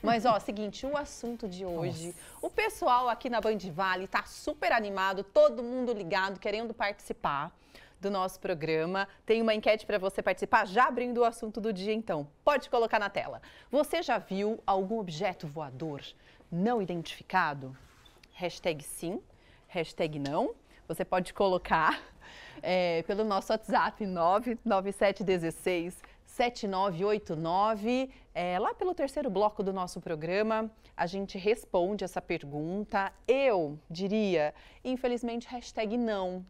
Mas, ó, seguinte, o assunto de hoje, o pessoal aqui na Band Vale tá super animado, todo mundo ligado, querendo participar do nosso programa. Tem uma enquete para você participar, já abrindo o assunto do dia, então. Pode colocar na tela. Você já viu algum objeto voador não identificado? Hashtag sim, hashtag não. Você pode colocar pelo nosso WhatsApp 99716-7989. Lá pelo terceiro bloco do nosso programa, a gente responde essa pergunta. Eu diria, infelizmente, hashtag não.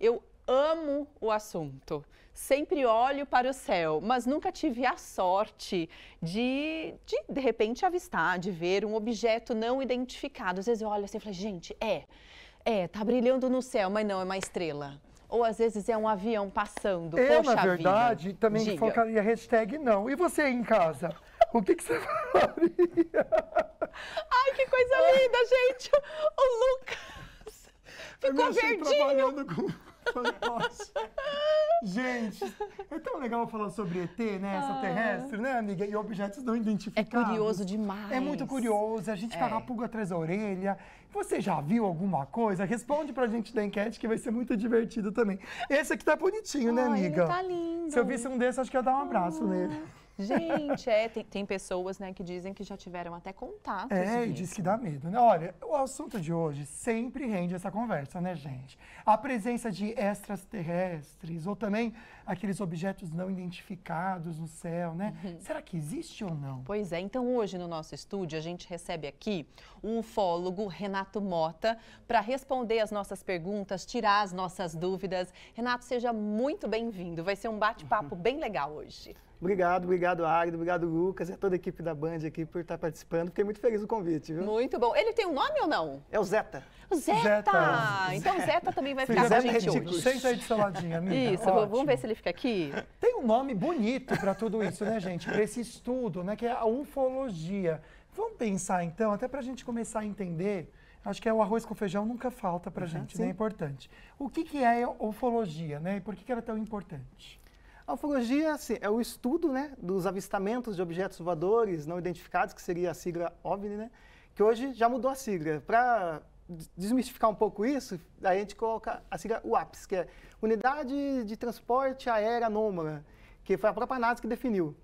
Eu amo o assunto, sempre olho para o céu, mas nunca tive a sorte de repente, avistar, de ver um objeto não identificado. Às vezes eu olho assim e falo, gente, tá brilhando no céu, mas não, é uma estrela. Ou às vezes é um avião passando, poxa na verdade, vida. também focaria hashtag não. E você aí em casa? O que você faria? Ai, que coisa linda, gente! O Lucas ficou verdinho. Trabalhando com fantoche. Gente, é tão legal falar sobre ET, né? Extraterrestre, né, amiga? E objetos não identificados. É curioso demais. É muito curioso, a gente fica com a pulga atrás da orelha. Você já viu alguma coisa? Responde pra gente da enquete que vai ser muito divertido também. Esse aqui tá bonitinho, né, amiga? Ele tá lindo. Se eu visse um desses, acho que ia dar um abraço nele. Gente, tem pessoas, né, que dizem que já tiveram até contato. E diz que dá medo, né? Olha, o assunto de hoje sempre rende essa conversa, né, gente? A presença de extraterrestres ou também aqueles objetos não identificados no céu, né? Será que existe ou não? Pois é, então hoje no nosso estúdio a gente recebe aqui o ufólogo Renato Mota para responder as nossas perguntas, tirar as nossas dúvidas. Renato, seja muito bem-vindo, vai ser um bate-papo bem legal hoje. Obrigado, Águida, obrigado, Lucas, e a toda a equipe da Band aqui por estar participando. Fiquei muito feliz do convite, viu? Muito bom. Ele tem um nome ou não? É o Zeta. O Zeta! Então o Zeta também vai ficar com a gente hoje. Senta aí de seu ladinho, amiga. Isso, vamos ver se ele fica aqui. Tem um nome bonito para tudo isso, né, gente? Para esse estudo, né, que é a ufologia. Vamos pensar, então, até para a gente começar a entender. Acho que o arroz com feijão nunca falta para a gente, né? É importante. O que é a ufologia, né? E por que ela é tão importante? A ufologia assim, é o estudo, né, dos avistamentos de objetos voadores não identificados, que seria a sigla OVNI, né, que hoje já mudou a sigla. Para desmistificar um pouco isso, a gente coloca a sigla UAPS, que é Unidade de Transporte Aérea Anômala, que foi a própria NASA que definiu.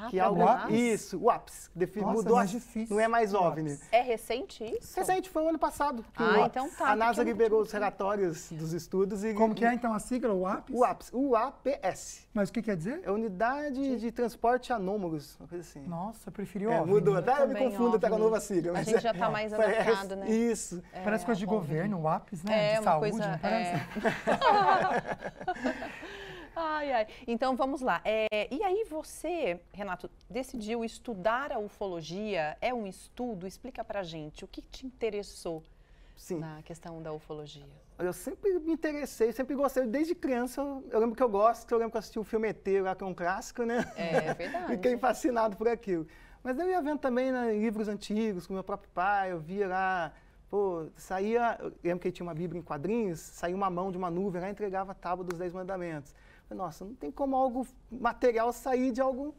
Que é algo, isso, o UAPS. Mudou, mais difícil. Não é mais OVNI. É recente isso? Recente, foi o ano passado. Então tá. A NASA liberou os relatórios dos estudos. E, como que é então a sigla, o UAPS? UAPS, UAPS. Mas o que quer dizer? É Unidade de Transporte Anômalos, uma coisa assim. Nossa, eu preferi OVNI. Mudou, até eu me confundo até com a nova sigla. A gente já tá mais adaptado, né? Isso. Parece coisa de governo, o UAPS, né? De saúde, coisa, não parece? Ai. Então, vamos lá. E aí você, Renato, decidiu estudar a ufologia? É um estudo? Explica pra gente. O que te interessou na questão da ufologia? Eu sempre me interessei, sempre gostei. Desde criança, eu lembro que eu gosto, eu lembro que eu assisti o filme ET lá, que é um clássico, né? É verdade. Fiquei fascinado por aquilo. Mas eu ia vendo também, né, livros antigos, com meu próprio pai, eu via lá... eu lembro que tinha uma Bíblia em quadrinhos, saía uma mão de uma nuvem lá e entregava a tábua dos 10 mandamentos. Nossa, não tem como algo material sair de algo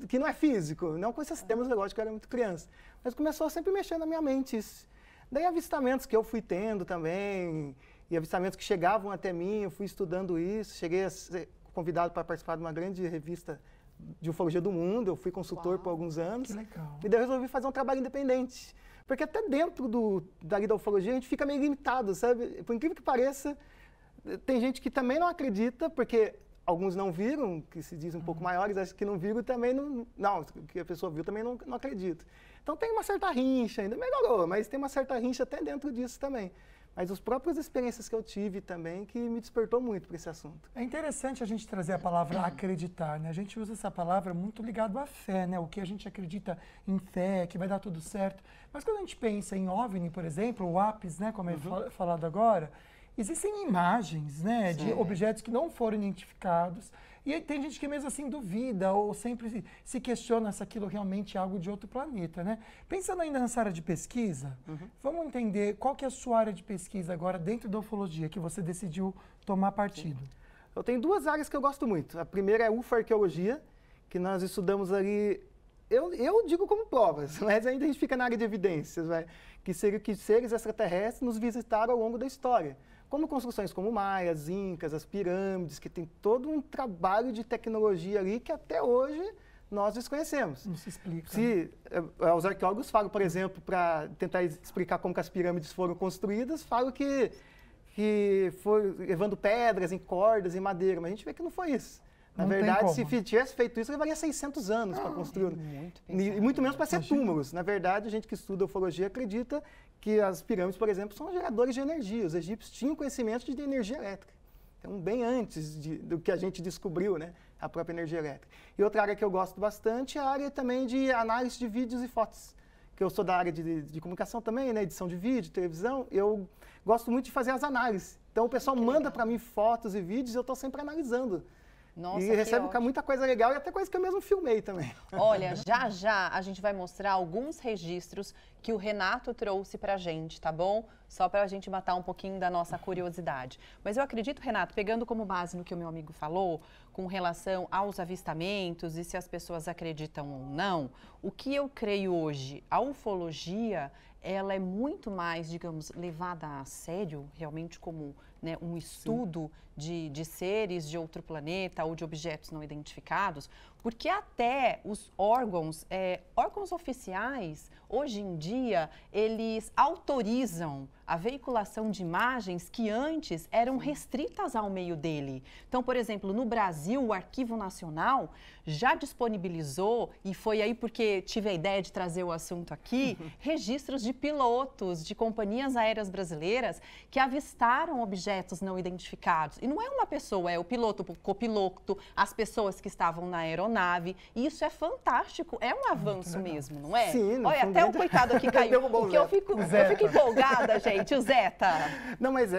que não é físico. Não com esses termos, lógico que eu era muito criança. Mas começou a sempre mexer na minha mente isso. Daí avistamentos que eu fui tendo também, e avistamentos que chegavam até mim, eu fui estudando isso. Cheguei a ser convidado para participar de uma grande revista de ufologia do mundo, eu fui consultor por alguns anos. Que legal. E daí eu resolvi fazer um trabalho independente. Porque até dentro da ufologia a gente fica meio limitado, sabe? Por incrível que pareça, tem gente que também não acredita, porque alguns não viram, que se dizem um pouco maiores, acho que não viram também não, que a pessoa viu também não acredita. Então tem uma certa rincha, ainda melhorou, mas tem uma certa rincha até dentro disso também. Mas as próprias experiências que eu tive também que me despertou muito para esse assunto. É interessante a gente trazer a palavra acreditar, né? A gente usa essa palavra muito ligado à fé, né? O que a gente acredita em fé, que vai dar tudo certo. Mas quando a gente pensa em OVNI, por exemplo, o APS, né, como é falado agora, existem imagens, né, de objetos que não foram identificados. E aí tem gente que mesmo assim duvida ou sempre se questiona se aquilo realmente é algo de outro planeta, né? Pensando ainda nessa área de pesquisa, vamos entender qual que é a sua área de pesquisa agora dentro da ufologia que você decidiu tomar partido. Eu tenho duas áreas que eu gosto muito. A primeira é ufarqueologia, que nós estudamos ali Eu digo como provas, mas ainda a gente fica na área de evidências, que seres extraterrestres nos visitaram ao longo da história. Como construções como maias, incas, as pirâmides, que tem todo um trabalho de tecnologia ali que até hoje nós desconhecemos. Não se explica. Os arqueólogos falam, por exemplo, para tentar explicar como que as pirâmides foram construídas, falam que foi levando pedras em cordas e madeira, mas a gente vê que não foi isso. Na verdade, se tivesse feito isso, levaria 600 anos para construir. E muito menos para ser túmulos. Na verdade, a gente que estuda ufologia acredita que as pirâmides, por exemplo, são geradores de energia. Os egípcios tinham conhecimento de energia elétrica. Então, bem antes do que a gente descobriu, né, a própria energia elétrica. E outra área que eu gosto bastante é a área também de análise de vídeos e fotos. Que eu sou da área de comunicação também, né, edição de vídeo, televisão. Eu gosto muito de fazer as análises. Então, o pessoal manda para mim fotos e vídeos e eu estou sempre analisando. Nossa, e recebe muita coisa legal e até coisa que eu mesmo filmei também. Olha, já a gente vai mostrar alguns registros que o Renato trouxe pra gente, tá bom? Só pra gente matar um pouquinho da nossa curiosidade. Mas eu acredito, Renato, pegando como base no que o meu amigo falou, com relação aos avistamentos e se as pessoas acreditam ou não, o que eu creio hoje, a ufologia, ela é muito mais, digamos, levada a sério, realmente como, né, um estudo de seres de outro planeta ou de objetos não identificados, porque até os órgãos oficiais, hoje em dia, eles autorizam a veiculação de imagens que antes eram restritas ao meio dele. Então, por exemplo, no Brasil, o Arquivo Nacional já disponibilizou, e foi aí porque tive a ideia de trazer o assunto aqui, registros de pilotos de companhias aéreas brasileiras que avistaram objetos não identificados. E não é uma pessoa, é o piloto, o copiloto, as pessoas que estavam na aeronave. E isso é fantástico, é um avanço mesmo, não é? Sim. Olha, até o coitado aqui caiu, porque eu fico empolgada, gente, o Zeta. Não, mas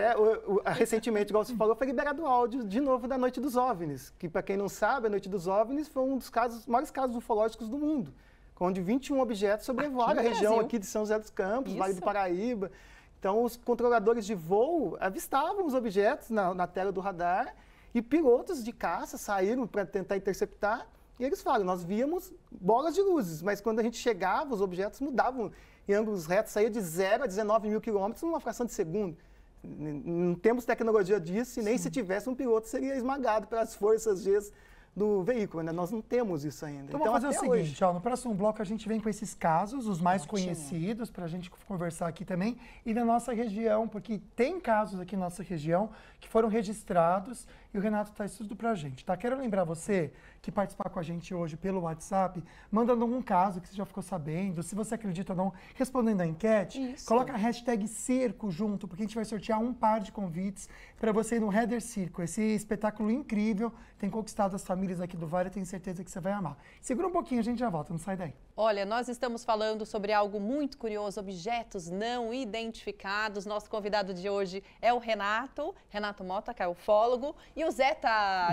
recentemente, igual você falou, foi liberado o áudio de novo da Noite dos OVNIs, que para quem não sabe, a Noite dos OVNIs foi um dos maiores casos ufológicos do mundo, onde 21 objetos sobrevoaram a região aqui de São José dos Campos, Vale do Paraíba. Então, os controladores de voo avistavam os objetos na tela do radar e pilotos de caça saíram para tentar interceptar. E eles falam, nós víamos bolas de luzes, mas quando a gente chegava, os objetos mudavam em ângulos retos, saía de 0 a 19 mil quilômetros numa fração de segundo. Não temos tecnologia disso e nem se tivesse um piloto seria esmagado pelas forças Gs do veículo, né? Nós não temos isso ainda. Então vamos fazer o seguinte, no próximo bloco a gente vem com esses casos, os mais conhecidos, para a gente conversar aqui também, e na nossa região, porque tem casos aqui na nossa região que foram registrados e o Renato traz tudo para a gente, tá? Quero lembrar você que participar com a gente hoje pelo WhatsApp, mandando um caso que você já ficou sabendo, se você acredita ou não, respondendo a enquete, coloca a hashtag Cerco junto, porque a gente vai sortear um par de convites para você ir no Header Circo, esse espetáculo incrível, tem conquistado as famílias aqui do Vale, eu tenho certeza que você vai amar. Segura um pouquinho, a gente já volta, não sai daí. Olha, nós estamos falando sobre algo muito curioso, objetos não identificados. Nosso convidado de hoje é o Renato Mota, que é ufólogo, e o Zeta,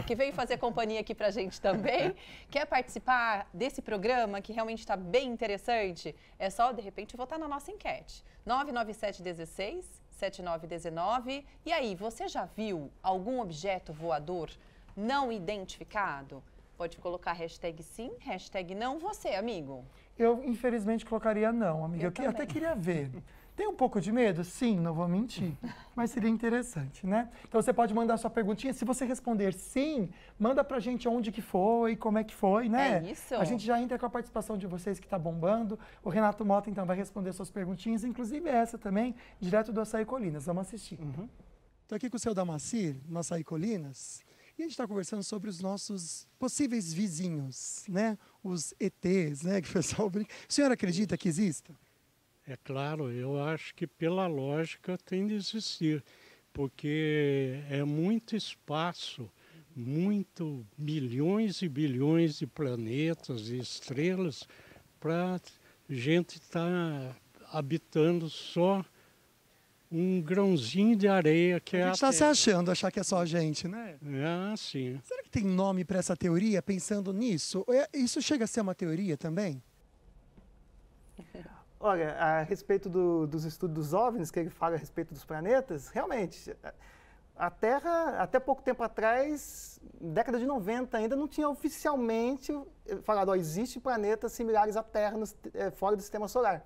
que veio fazer companhia aqui pra gente também. Quer participar desse programa que realmente está bem interessante? É só, de repente, votar na nossa enquete. 99716-7919. E aí, você já viu algum objeto voador não identificado? Pode colocar hashtag sim, hashtag não. Você, amigo? Eu, infelizmente, colocaria não, amiga. Eu até queria ver. Tem um pouco de medo? Sim, não vou mentir. Mas seria interessante, né? Então, você pode mandar sua perguntinha. Se você responder sim, manda pra gente onde que foi, como é que foi, né? É isso. A gente já entra com a participação de vocês que tá bombando. O Renato Mota, então, vai responder suas perguntinhas, inclusive essa também, direto do Açaí Colinas. Vamos assistir. Estou aqui com o seu Damacir, no Açaí Colinas. E a gente está conversando sobre os nossos possíveis vizinhos, né? Os ETs, né? Que o pessoal brinca. O senhor acredita que exista? É claro, eu acho que pela lógica tem de existir, porque é muito espaço, bilhões e bilhões de planetas e estrelas para gente estar habitando só um grãozinho de areia que é a gente está se achando, achar que é só a gente, né? É, sim. Será que tem nome para essa teoria, pensando nisso? Isso chega a ser uma teoria também? Olha, a respeito dos estudos dos OVNIs, que ele fala a respeito dos planetas, realmente, a Terra, até pouco tempo atrás, década de 90, ainda não tinha oficialmente falado, existe planetas similares à Terra fora do Sistema Solar.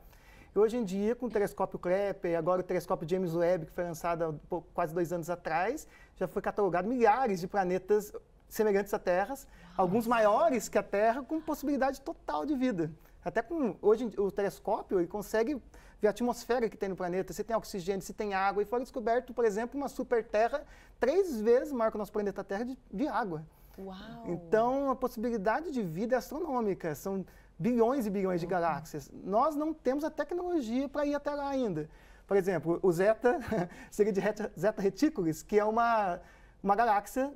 E hoje em dia, com o telescópio Kepler, agora o telescópio James Webb, que foi lançado há quase 2 anos atrás, já foi catalogado milhares de planetas semelhantes à Terra, alguns maiores que a Terra, com possibilidade total de vida. Até com hoje o telescópio ele consegue ver a atmosfera que tem no planeta, se tem oxigênio, se tem água. E foi descoberto, por exemplo, uma super-terra 3 vezes maior que o nosso planeta Terra de água. Uau! Então, a possibilidade de vida é astronômica. São bilhões e bilhões de galáxias. Nós não temos a tecnologia para ir até lá ainda. Por exemplo, o Zeta, seria de Zeta Reticuli, que é uma galáxia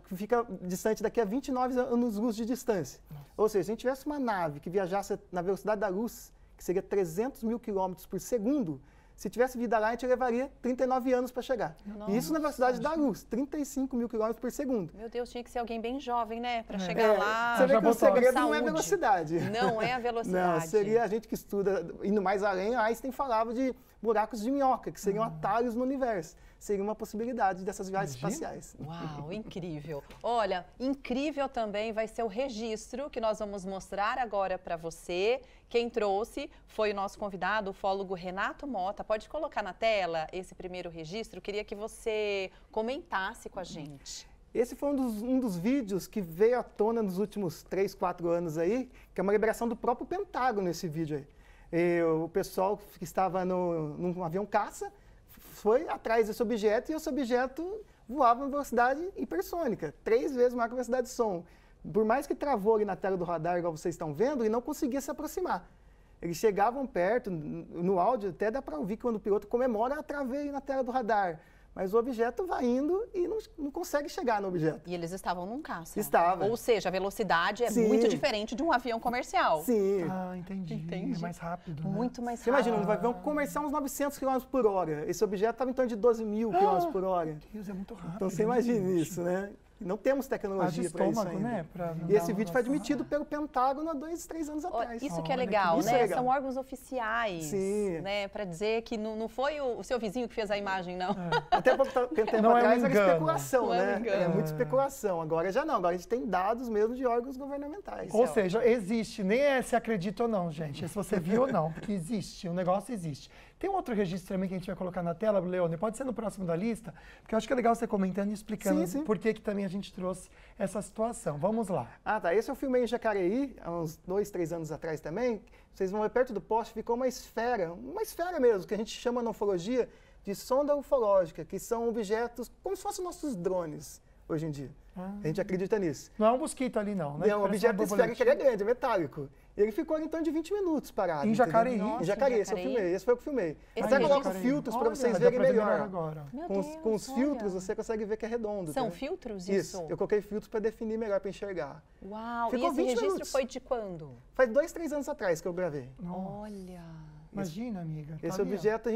que fica distante daqui a 29 anos-luz de distância. Ou seja, se a gente tivesse uma nave que viajasse na velocidade da luz, que seria 300 mil quilômetros por segundo, se tivesse vida lá, a gente levaria 39 anos para chegar. Nossa, e isso na velocidade da luz, 35 mil quilômetros por segundo. Meu Deus, tinha que ser alguém bem jovem, né? Para chegar lá. Você vê que o segredo saúde. não é a velocidade. Não é a velocidade. Não, seria a gente que estuda, indo mais além, Einstein falava de buracos de minhoca, que seriam atalhos no universo. Seria uma possibilidade dessas viagens espaciais. Uau, incrível. Olha, incrível também vai ser o registro que nós vamos mostrar agora para você. Quem trouxe foi o nosso convidado, o ufólogo Renato Mota. Pode colocar na tela esse primeiro registro? Queria que você comentasse com a gente. Esse foi um dos vídeos que veio à tona nos últimos 3, 4 anos aí, que é uma liberação do próprio Pentágono nesse vídeo aí. O pessoal que estava num avião caça foi atrás desse objeto e esse objeto voava em velocidade hipersônica, 3 vezes maior que a velocidade de som. Por mais que travou ali na tela do radar, igual vocês estão vendo, ele não conseguia se aproximar. Eles chegavam perto, no áudio até dá para ouvir quando o piloto comemora, travei na tela do radar. Mas o objeto vai indo e não consegue chegar no objeto. E eles estavam num caça. Estava. Ou seja, a velocidade é Sim. muito diferente de um avião comercial. Sim. Ah, entendi. É mais rápido, né? Muito mais Você rápido. imagina, um avião comercial uns 900 km por hora. Esse objeto estava em torno de 12 mil km por hora. Meu Deus, é muito rápido. Então você imagina gente. isso, né? Não temos tecnologia para isso ainda. Né? E esse vídeo foi admitido pelo Pentágono há 2, 3 anos atrás. Isso que é legal, isso né? é legal. São órgãos oficiais, Sim. né? Para dizer que não foi o seu vizinho que fez a imagem, não. Até pouco tempo Não é um atrás era engano. especulação, Não é um né? engano. É muita especulação. Agora já não. Agora a gente tem dados mesmo de órgãos governamentais. Ou seja, existe, nem é se acredita ou não, gente. É se você viu ou não, porque existe, o negócio existe. Tem um outro registro também que a gente vai colocar na tela, Leone, pode ser no próximo da lista, porque eu acho que é legal você comentando e explicando Sim. por que também a gente trouxe essa situação. Vamos lá. Ah, tá. Esse eu filmei em Jacareí, há uns 2, 3 anos atrás também. Vocês vão ver perto do poste, ficou uma esfera mesmo, que a gente chama na ufologia de sonda ufológica, que são objetos como se fossem nossos drones hoje em dia. A gente acredita nisso. Não é um mosquito ali não, né? É um objeto esférico que ele é grande, é metálico. E ele ficou ali em torno de 20 minutos parado. Em Jacareí? Nossa, Em Jacareí, em esse eu Jacareí. filmei, esse foi o que eu filmei. Esse Até coloco registro- filtros para vocês Olha, verem dá pra ver melhor. agora. Meu Com os Deus, filtros olha. você consegue ver que é redondo. São tá? filtros Isso, isso? eu coloquei filtros para definir melhor, para enxergar. Uau, Ficou e esse 20 registro minutos. foi de quando? Faz 2, 3 anos atrás que eu gravei. Olha. Imagina, amiga. tá Esse ali, ó. objeto,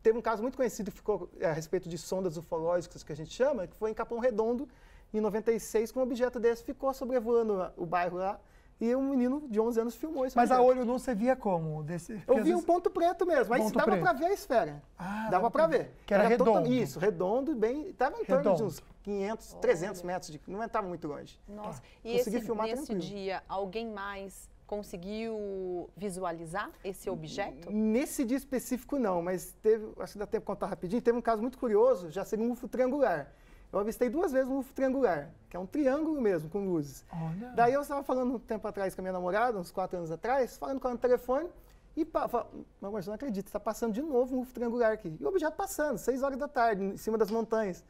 teve um caso muito conhecido que ficou a respeito de sondas ufológicas, que a gente chama, que foi em Capão Redondo, em 96, que um objeto desse ficou sobrevoando o bairro lá, e um menino de 11 anos filmou esse Mas a objeto. olho nu você via como? Eu vi um ponto preto mesmo, mas Ponto dava preto. para ver a esfera. Ah, dava para ver. Que era redondo. Isso, redondo, bem. Estava em torno de Redondo. uns 500, 300 metros, não estava muito longe. Nossa. Tá. E Consegui filmar nesse tranquilo. dia, alguém mais conseguiu visualizar esse objeto? Nesse dia específico não, mas teve, acho que dá tempo de contar rapidinho, teve um caso muito curioso, já seria um UFO triangular. Eu avistei 2 vezes um UFO triangular, que é um triângulo mesmo, com luzes. Olha. Daí eu estava falando um tempo atrás com a minha namorada, uns 4 anos atrás, falando com ela no telefone, e falei, meu amor, você não acredita, está passando de novo um UFO triangular aqui. E o objeto passando, 6 horas da tarde, em cima das montanhas.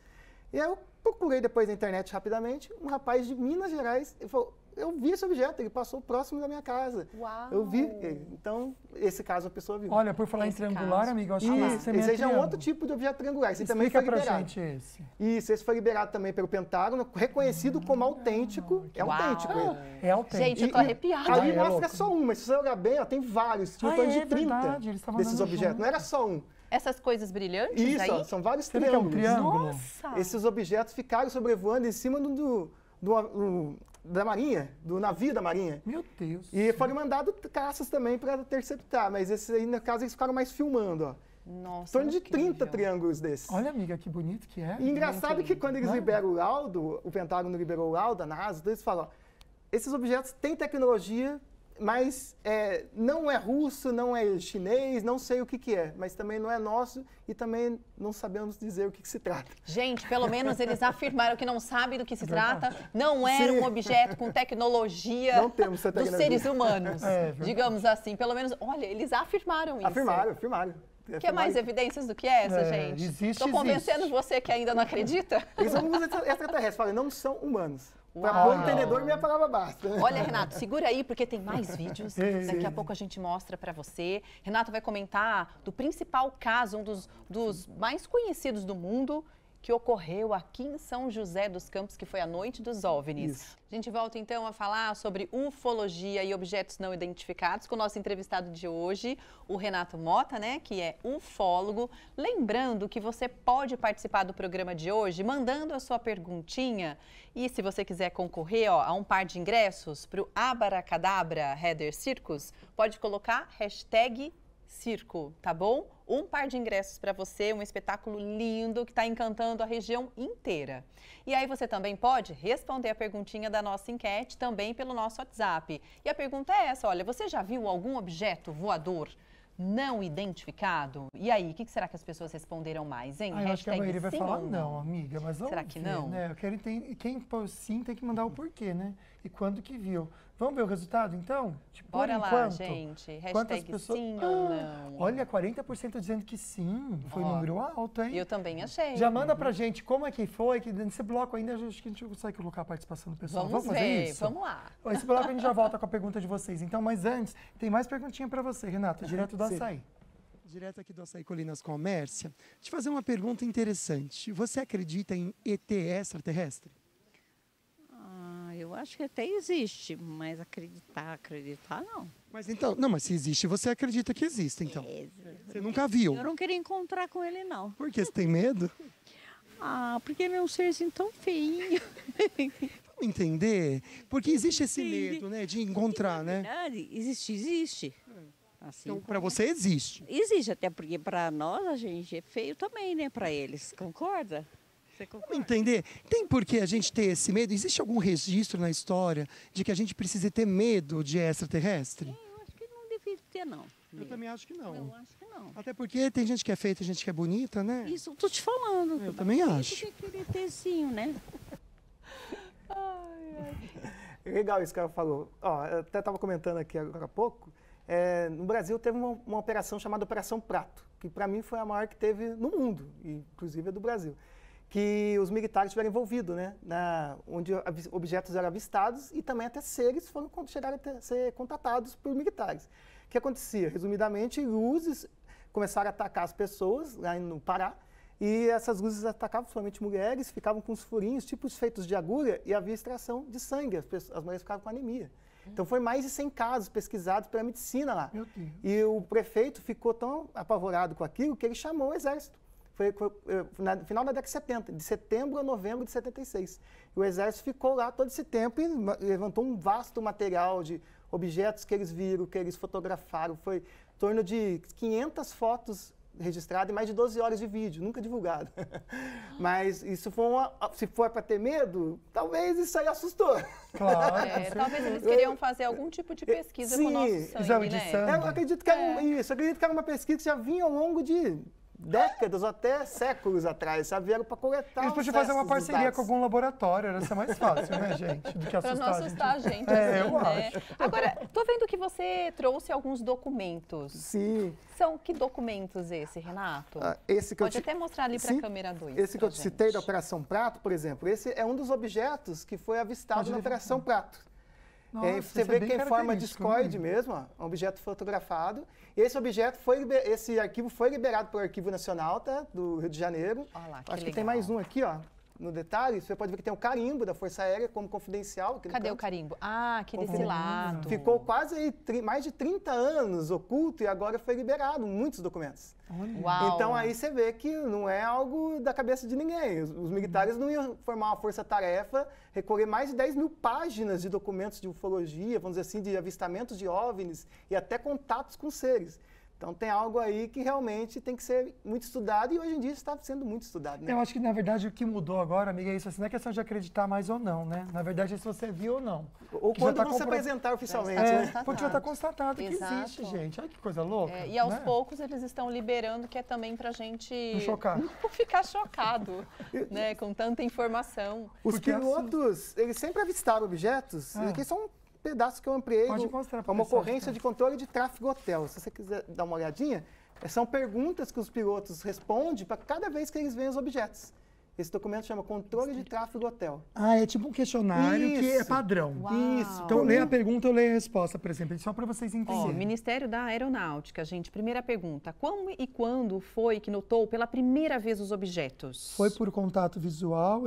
E aí eu procurei depois na internet rapidamente, um rapaz de Minas Gerais, ele falou, eu vi esse objeto, ele passou próximo da minha casa. Uau! Eu vi ele. Então, esse caso a pessoa viu. Olha, por falar em Esse triangular, caso. amigo, eu acho que esse Isso, também esse aí já é um triângulo. outro tipo de objeto triangular. Esse também Explica foi pra liberado. gente esse. Isso, esse foi liberado também pelo Pentágono, reconhecido como autêntico. É Uau. autêntico ele. É autêntico. Gente, eu tô arrepiada. Ali é mostra louco. só um, mas se você olhar bem, ó, tem vários. Tinha em Ah, torno é de 30 verdade, eles estavam desses andando objetos. junto. Não era só um. Essas coisas brilhantes Isso, aí? ó, são vários Você vê que é um triângulos. triângulo? Nossa! Esses objetos ficaram sobrevoando em cima da Marinha, do navio da Marinha. Meu Deus. E foram mandados caças também para interceptar, mas esses aí, no caso, eles ficaram mais filmando, ó. Em torno de 30 triângulos desses. Olha, amiga, que bonito que é. E engraçado que quando eles Né? liberam o laudo, o Pentágono liberou o laudo, a NASA, eles falam, ó, esses objetos têm tecnologia, mas não é russo, não é chinês, não sei o que é, mas também não é nosso e também não sabemos dizer o que se trata. Gente, pelo menos eles afirmaram que não sabem do que se trata, não era um objeto com tecnologia Não temos essa dos tecnologia. seres humanos, verdade. digamos assim. Pelo menos, olha, eles afirmaram isso. Afirmaram. Quer mais evidências do que essa, gente? existe, Estou convencendo existe. você que ainda não acredita? Eles são extraterrestres, falam, não são humanos. Para Uau. bom entendedor, minha palavra basta. Olha, Renato, segura aí, porque tem mais vídeos. Daqui a pouco a gente mostra para você. Renato vai comentar do principal caso, um dos mais conhecidos do mundo, que ocorreu aqui em São José dos Campos, que foi a Noite dos OVNIs. Isso. A gente volta então a falar sobre ufologia e objetos não identificados com o nosso entrevistado de hoje, o Renato Mota, né, que é ufólogo. Lembrando que você pode participar do programa de hoje mandando a sua perguntinha e se você quiser concorrer a um par de ingressos para o Abaracadabra Heather Circus, pode colocar hashtag circo, tá bom? Um par de ingressos para você, um espetáculo lindo que está encantando a região inteira. E aí você também pode responder a perguntinha da nossa enquete também pelo nosso WhatsApp. E a pergunta é essa, olha, você já viu algum objeto voador não identificado? E aí, o que será que as pessoas responderam mais, hein? Eu acho que a maioria vai sim falar ou não, amiga, mas vamos Será que ver, não? Né? Eu quero entender, quem pôs sim tem que mandar o porquê, né? E quando que viu. Vamos ver o resultado, então? Tipo, Bora por lá, enquanto, gente. quantas Hashtag pessoas... sim ou não. Olha, 40% dizendo que sim. Foi um número alto, hein? Eu também achei. Já manda pra gente como é que foi, que nesse bloco ainda acho que a gente consegue colocar a participação do pessoal. Vamos fazer ver, isso? vamos lá. Esse bloco a gente já volta com a pergunta de vocês. Então, mas antes, tem mais perguntinha pra você, Renata, direto do Sim. Açaí. Direto aqui do Açaí Colinas Comércia. Te fazer uma pergunta interessante. Você acredita em ET extraterrestre? Eu acho que até existe, mas acreditar não. Mas então, não, mas se existe, você acredita que existe, então? Você nunca viu? Eu não queria encontrar com ele, não. Por que você tem medo? Porque ele é um serzinho tão feinho. Vamos entender? Porque existe esse medo, né, de encontrar, né? Verdade, existe. Assim, Então, para você existe. existe, até porque para nós a gente é feio também, né? Para eles, concorda? Você concorda? Vamos entender? Tem por que a gente ter esse medo? Existe algum registro na história de que a gente precisa ter medo de extraterrestre? Eu acho que não devia ter, não. Eu também acho que não. Eu acho que não. Até porque tem gente que é feia, tem gente que é bonita, né? Isso eu tô te falando. Eu também acho. Isso que queria ter sim, né? Legal isso que ela falou. Ó, eu até estava comentando aqui agora há pouco. No Brasil teve uma operação chamada Operação Prato, que para mim foi a maior que teve no mundo, e inclusive é do Brasil. Que os militares estiveram envolvidos, né? Onde objetos eram avistados e também até seres chegaram a ser contatados por militares. O que acontecia? Resumidamente, luzes começaram a atacar as pessoas lá no Pará, e essas luzes atacavam somente mulheres, ficavam com os furinhos, tipos feitos de agulha, e havia extração de sangue, as mulheres ficavam com anemia. Então, foi mais de 100 casos pesquisados pela medicina lá. Meu Deus. E o prefeito ficou tão apavorado com aquilo que ele chamou o exército. Foi no final da década de 70, de setembro a novembro de 76. E o exército ficou lá todo esse tempo e levantou um vasto material de objetos que eles viram, que eles fotografaram. Foi em torno de 500 fotos registradas e mais de 12 horas de vídeo, nunca divulgado. Mas isso foi se for para ter medo, talvez isso aí assustou. Claro. Talvez eles queriam fazer algum tipo de pesquisa com o nosso sangue, exame de né? sangue. Eu acredito que acredito que era uma pesquisa que já vinha ao longo de décadas ou até séculos atrás, sabe? Vieram para coletar Eles podiam fazer uma parceria com algum laboratório, era ser mais fácil, né, gente? Do que Para assustar não assustar a gente. eu né? acho. Agora, tô vendo que você trouxe alguns documentos. Sim. São que documentos esse, Renato? Esse que Pode até mostrar ali para a câmera 2. Esse que eu te citei da Operação Prato, por exemplo, esse é um dos objetos que foi avistado na Operação Prato. Nossa, Você vê que é em forma característico, discoide né? mesmo, ó, um objeto fotografado. E esse arquivo foi liberado pelo Arquivo Nacional, tá, do Rio de Janeiro. Olha lá, que Acho que legal. tem mais um aqui, ó, no detalhe. Você pode ver que tem o carimbo da Força Aérea como confidencial. Aqui no Cadê o canto. carimbo? Ah, aqui desse lado. Ficou quase aí, mais de 30 anos oculto e agora foi liberado muitos documentos. Uau. Então aí você vê que não é algo da cabeça de ninguém. Os militares não iam formar uma força-tarefa, recolher mais de 10 mil páginas de documentos de ufologia, vamos dizer assim, de avistamentos de OVNIs e até contatos com seres. Então tem algo aí que realmente tem que ser muito estudado e hoje em dia está sendo muito estudado, né? Eu acho que, na verdade, o que mudou agora, amiga, é isso. Assim, não é questão de acreditar mais ou não, né? Na verdade, é se você viu ou não. Ou Que já quando tá vão se compro- apresentar oficialmente, É. né? Porque já está constatado que Exato. existe, gente. Olha que coisa louca. E aos né? poucos eles estão liberando, que é também pra gente Não chocar. não ficar chocado, né? Com tanta informação. Os Porque pilotos, eles sempre avistaram objetos, Ah. que são pedaços que eu ampliei. Pode mostrar pra uma pessoal ocorrência de de controle de tráfego hotel. Se você quiser dar uma olhadinha, são perguntas que os pilotos respondem para cada vez que eles veem os objetos. Esse documento chama Controle de Tráfego Hotel. Ah, é tipo um questionário que é Isso. padrão. Isso. Então, leia a pergunta, eu leio a resposta, por exemplo, só para vocês Ó, entenderem. Ministério da Aeronáutica, gente. Primeira pergunta. Como e quando foi que notou pela primeira vez os objetos? Foi por contato visual,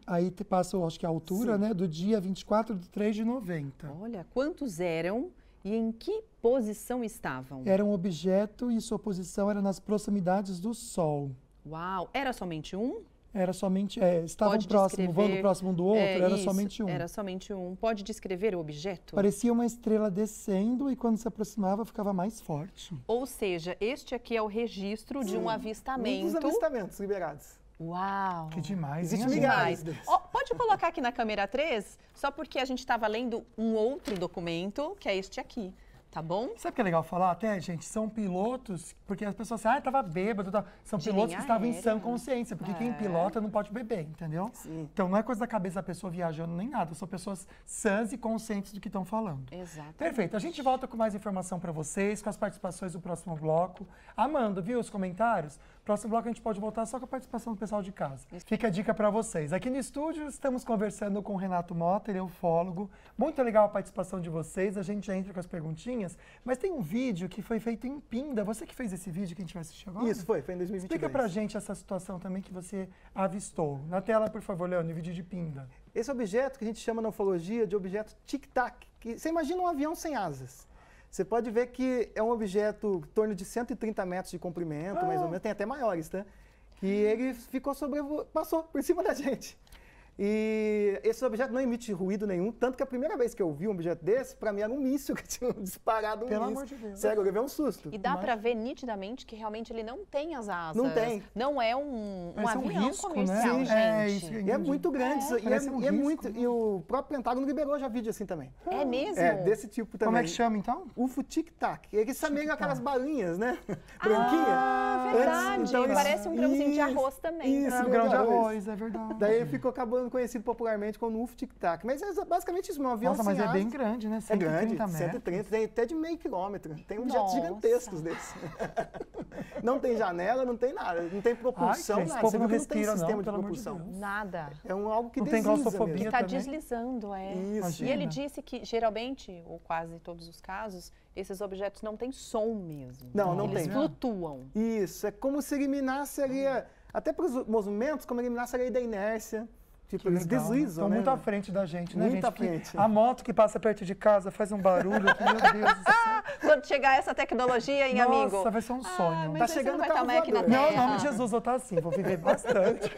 aí te passa, acho que a altura, né, do dia 24/3/90. Olha, quantos eram e em que posição estavam? Era um objeto e sua posição era nas proximidades do Sol. Uau, era somente um? Era somente, estavam Pode próximo, descrever- voando próximo um do outro, era isso, somente um. Era somente um. Pode descrever o objeto? Parecia uma estrela descendo e quando se aproximava ficava mais forte. Ou seja, este aqui é o registro de um Um dos avistamento. avistamentos liberados. Uau! Que demais, Existe hein, milhares gente? desses. Ó, pode colocar aqui na câmera 3, só porque a gente estava lendo um outro documento, que é este aqui, tá bom? Sabe o que é legal falar até, gente? São pilotos, porque as pessoas assim, tava bêbado. São De pilotos linha que estavam em aérea. sã consciência, porque quem pilota não pode beber, entendeu? Sim. Então não é coisa da cabeça da pessoa viajando nem nada, são pessoas sãs e conscientes do que estão falando. Exato. Perfeito, a gente volta com mais informação para vocês, com as participações do próximo bloco. Amando, viu os comentários? Próximo bloco a gente pode voltar só com a participação do pessoal de casa. Fica a dica para vocês. Aqui no estúdio estamos conversando com o Renato Mota, ele é ufólogo. Muito legal a participação de vocês, a gente já entra com as perguntinhas. Mas tem um vídeo que foi feito em Pinda. Você que fez esse vídeo que a gente vai assistir agora? Isso, foi em 2022. Explica pra gente essa situação também que você avistou. Na tela, por favor, Leandro, o vídeo de Pinda. Esse objeto que a gente chama na ufologia de objeto tic-tac, que você imagina um avião sem asas. Você pode ver que é um objeto em torno de 130 metros de comprimento, mais ou menos, tem até maiores, tá? Que ele passou por cima da gente. E esse objeto não emite ruído nenhum, tanto que a primeira vez que eu vi um objeto desse, para mim era um míssil que tinha disparado um Pelo míssil. amor de Deus. Sério, eu levei um susto. E dá para ver nitidamente que realmente ele não tem as asas. Não tem. Não é um Parece um avião risco, comercial, né? gente. É, isso E é muito grande, isso, parece um e é risco, muito. né? E o próprio Pentágono liberou já vídeo assim também. É mesmo? É, desse tipo também. Como é que chama, então? UFO tic-tac. Ele semelha aquelas balinhas, né? Ah, verdade. Antes, então, Parece um grãozinho de isso, arroz também. isso. É um grão de arroz, é verdade. Daí ele ficou acabando conhecido popularmente como UFO tic-tac. Mas é basicamente isso, um avião Nossa, sem mas é bem asas. grande, né? É 130 grande, metros. 130, tem até de meio quilômetro. Tem objetos Nossa. gigantescos desses. Não tem janela, não tem nada, não tem propulsão, Ai, gente, esse nada. povo Você não viu que não tem respira, não, sistema de pelo amor de propulsão. Deus. Nada. É algo que Não tem desliza claustrofobia mesmo. Está também? deslizando, é. Isso. E ele Imagina. disse que, geralmente, ou quase todos os casos, esses objetos não têm som mesmo. Não, não Eles tem. flutuam. Isso, é como se eliminasse ali, até para os movimentos, como eliminasse a lei da inércia. Tipo, Que eles legal, né? deslizam, Estão né? muito à frente da gente, né, Muito gente? à Porque frente. a moto que passa perto de casa faz um barulho que, meu Deus do céu. Quando chegar essa tecnologia, hein, amigo? Nossa, vai ser um sonho. Mas Tá aí você chegando não vai o carro estar Mac na voador. Não, em terra. nome de Jesus, eu tô assim, vou viver bastante.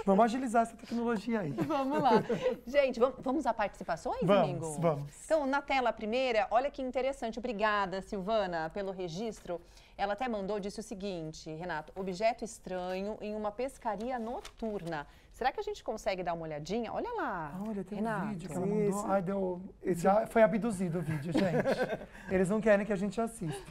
Vamos agilizar essa tecnologia aí. Vamos lá. Gente, vamos a participações, amigo? Vamos. Então, na tela primeira, olha que interessante. Obrigada, Silvana, pelo registro. Ela até mandou, disse o seguinte, Renato, objeto estranho em uma pescaria noturna. Será que a gente consegue dar uma olhadinha? Olha lá, Olha, tem Renato. um vídeo que ela Isso. mandou. Ai, deu... Já foi abduzido o vídeo, gente. Eles não querem que a gente assista.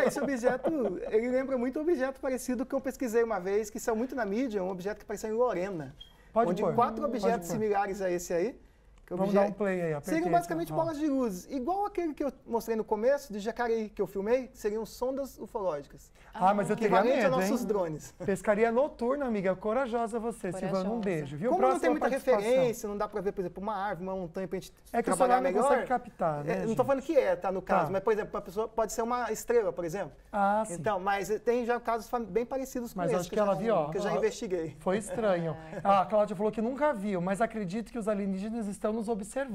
Esse objeto, ele lembra muito um objeto parecido que eu pesquisei uma vez, que saiu muito na mídia, um objeto que apareceu em Lorena. Pode onde pôr. 4 Pode objetos pôr. similares a esse aí. que Vamos dar um play aí, apertei. Seriam basicamente ó. bolas de luz, igual aquele que eu mostrei no começo, de Jacareí, que eu filmei, seriam sondas ufológicas. Ah, mas eu teria Equivalente medo, aos nossos hein? drones. Pescaria noturna, amiga. Corajosa você, Corajosa. Silvana. Um beijo, viu? Como não Próxima tem muita participação. referência, não dá pra ver, por exemplo, uma árvore, uma montanha pra gente É que o trabalhar celular não melhor. consegue captar, né, Não gente? tô falando que tá no caso, Tá. mas, por exemplo, uma pessoa pode ser uma estrela, por exemplo. Ah, sim. Então, mas tem já casos bem parecidos com Mas esse. acho que ela viu, ó. Que eu já Ó, investiguei. Foi estranho. Ah, a Cláudia falou que nunca viu, mas acredito que os alienígenas estão nos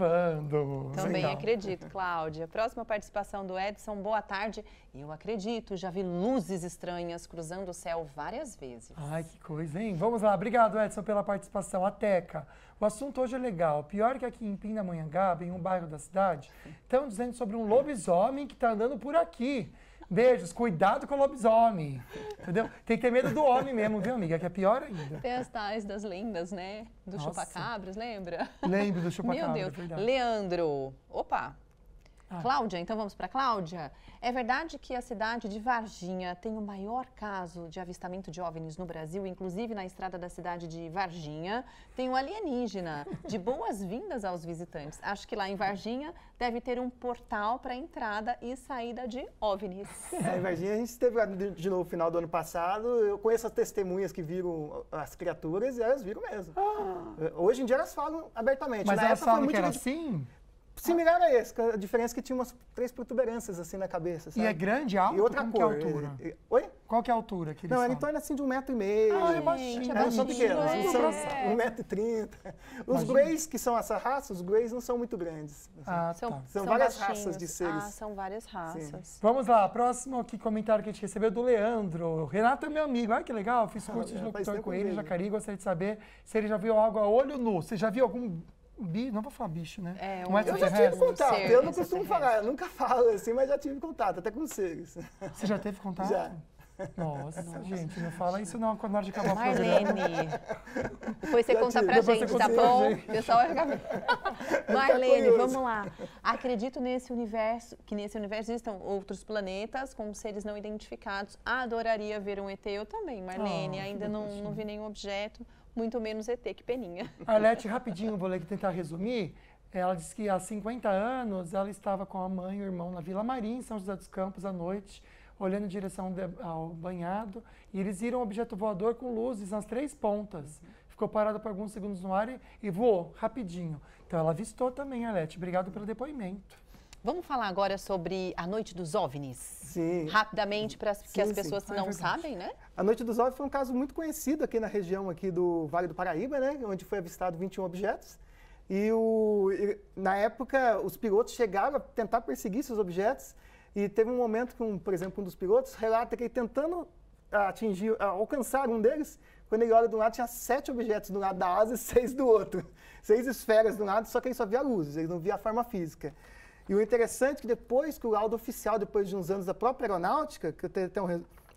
observando. Também Legal. acredito, Cláudia. Próxima participação do Edson. Boa tarde. Eu acredito, já vi luzes estranhas cruzando o céu várias vezes. Ai, que coisa, hein? Vamos lá. Obrigado, Edson, pela participação. A Teca. O assunto hoje é legal. Pior que aqui em Pindamonhangaba, em um bairro da cidade, estão dizendo sobre um lobisomem que está andando por aqui. Beijos, cuidado com o lobisomem, entendeu? Tem que ter medo do homem mesmo, viu, amiga? Que é pior ainda. Tem as tais das lendas, né? Do Nossa. chupacabras, lembra? Lembro do chupacabra, Meu Deus. verdade. Leandro, opa. Ah. Cláudia, então vamos para Cláudia. É verdade que a cidade de Varginha tem o maior caso de avistamento de OVNIs no Brasil, inclusive na estrada da cidade de Varginha, tem um alienígena de boas-vindas aos visitantes. Acho que lá em Varginha deve ter um portal para entrada e saída de OVNIs. Em Varginha, a gente esteve lá de novo no final do ano passado. Eu conheço as testemunhas que viram as criaturas e elas viram mesmo. Hoje em dia elas falam abertamente. Mas Na elas época foi falam muito que era difícil. assim? Similar a esse, a diferença é que tinha umas 3 protuberâncias assim na cabeça, sabe? E é grande, alto? E outra Como cor. que é a altura? Oi? Qual que é a altura que eles Não, era em falam? torno assim de 1,5 m. Ah, é baixinho. Não são baixinho, pequenos, não são é. 1,30 m. Os Imagina. Greys, que são essa raça, os Greys não são muito grandes. Ah, tá. São várias baixinhos. raças de seres. Ah, são várias raças. Vamos lá, próximo aqui comentário que a gente recebeu é do Leandro. O Renato é meu amigo, olha que legal, fiz curso de faz locutor tempo com ele em mesmo. Jacareí, gostaria de saber se ele já viu algo a olho nu. Você já viu algum bicho? Não vou falar bicho, né? É, Um Eu já tive extraterrestre? contato, ser eu não costumo extraterrestre. falar, eu nunca falo assim, mas já tive contato, até com seres. Você já teve contato? Já. Nossa, gente, não fala isso não quando na hora de acabar o programa. Marlene, depois você Já conta tive. pra Depois gente, você tá conta pra bom? gente. O pessoal vai ficar... Marlene, curioso. vamos lá. Acredito nesse universo, que nesse universo existam outros planetas com seres não identificados. Adoraria ver um ET. Eu também, Marlene. Ah, que Ainda não vi nenhum objeto, muito menos ET, que peninha. Arlete, rapidinho, vou ler aqui tentar resumir. Ela disse que há 50 anos ela estava com a mãe e o irmão na Vila Maria, em São José dos Campos, à noite, olhando em direção ao banhado, e eles viram um objeto voador com luzes nas 3 pontas. Ficou parado por alguns segundos no ar e voou rapidinho. Então ela avistou também, Arlete. Obrigado pelo depoimento. Vamos falar agora sobre a Noite dos OVNIs? Sim. Rapidamente, para que as Sim, pessoas sim. que Ah, é não verdade. sabem, né? A Noite dos OVNIs foi um caso muito conhecido aqui na região aqui do Vale do Paraíba, né, onde foi avistado 21 objetos. E na época, os pilotos chegaram a tentar perseguir esses objetos e teve um momento que, por exemplo, um dos pilotos relata que ele tentando alcançar um deles, quando ele olha de um lado, tinha 7 objetos do lado da asa e 6 do outro. 6 esferas do lado, só que ele só via luzes, ele não via a forma física. E o interessante é que depois que o laudo oficial, depois de uns anos da própria aeronáutica, que eu tenho até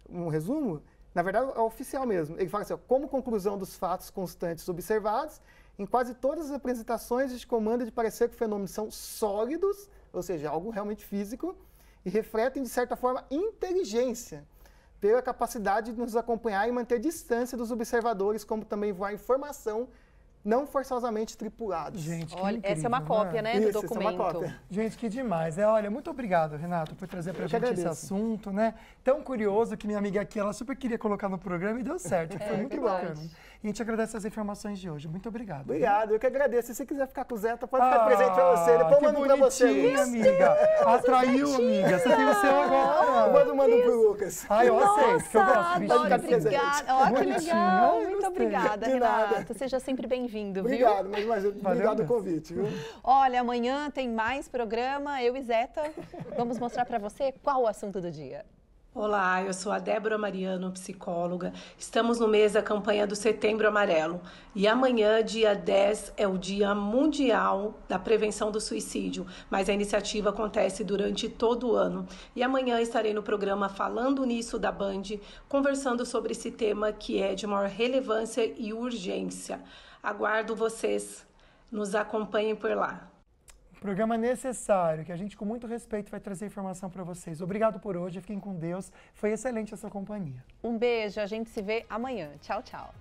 um resumo, na verdade é oficial mesmo, ele fala assim, ó, como conclusão dos fatos constantes observados, em quase todas as apresentações de comando é de parecer que fenômenos são sólidos, ou seja, algo realmente físico, e refletem, de certa forma, inteligência, pela capacidade de nos acompanhar e manter distância dos observadores, como também voar informação não forçosamente tripulados. Gente, que Olha, incrível, essa é uma cópia, né, do Isso, essa é uma documento. cópia. Gente, que demais. Olha, muito obrigado, Renato, por trazer pra Eu que gente esse agradeço. assunto, né? Tão curioso que minha amiga aqui, ela super queria colocar no programa e deu certo. Foi muito verdade. bacana. E a gente agradece as informações de hoje. Muito obrigado. Obrigado, eu que agradeço. Se você quiser ficar com o Zé, pode ficar de presente pra você. Depois eu que mando pra você. bonitinho, amiga. Atraiu, amiga. Você tem o seu agora. Eu mando pro Lucas. Ai, eu aceito, que eu gosto de Nossa, bichinho. adoro, presente. obrigada. Ó, que Bonitinho. legal. Ai, Muito gostei. obrigada, De nada. Renato. Seja sempre bem-vindo, viu? Obrigado, mas obrigado mesmo. pelo convite, viu? Olha, amanhã tem mais programa, eu e Zeta. Vamos mostrar pra você qual o assunto do dia. Olá, eu sou a Débora Mariano, psicóloga. Estamos no mês da campanha do Setembro Amarelo e amanhã, dia 10, é o Dia Mundial da Prevenção do Suicídio, mas a iniciativa acontece durante todo o ano. E amanhã estarei no programa Falando Nisso da Band, conversando sobre esse tema que é de maior relevância e urgência. Aguardo vocês, nos acompanhem por lá. Programa necessário, que a gente com muito respeito vai trazer informação para vocês. Obrigado por hoje, fiquem com Deus. Foi excelente a sua companhia. Um beijo, a gente se vê amanhã. Tchau, tchau.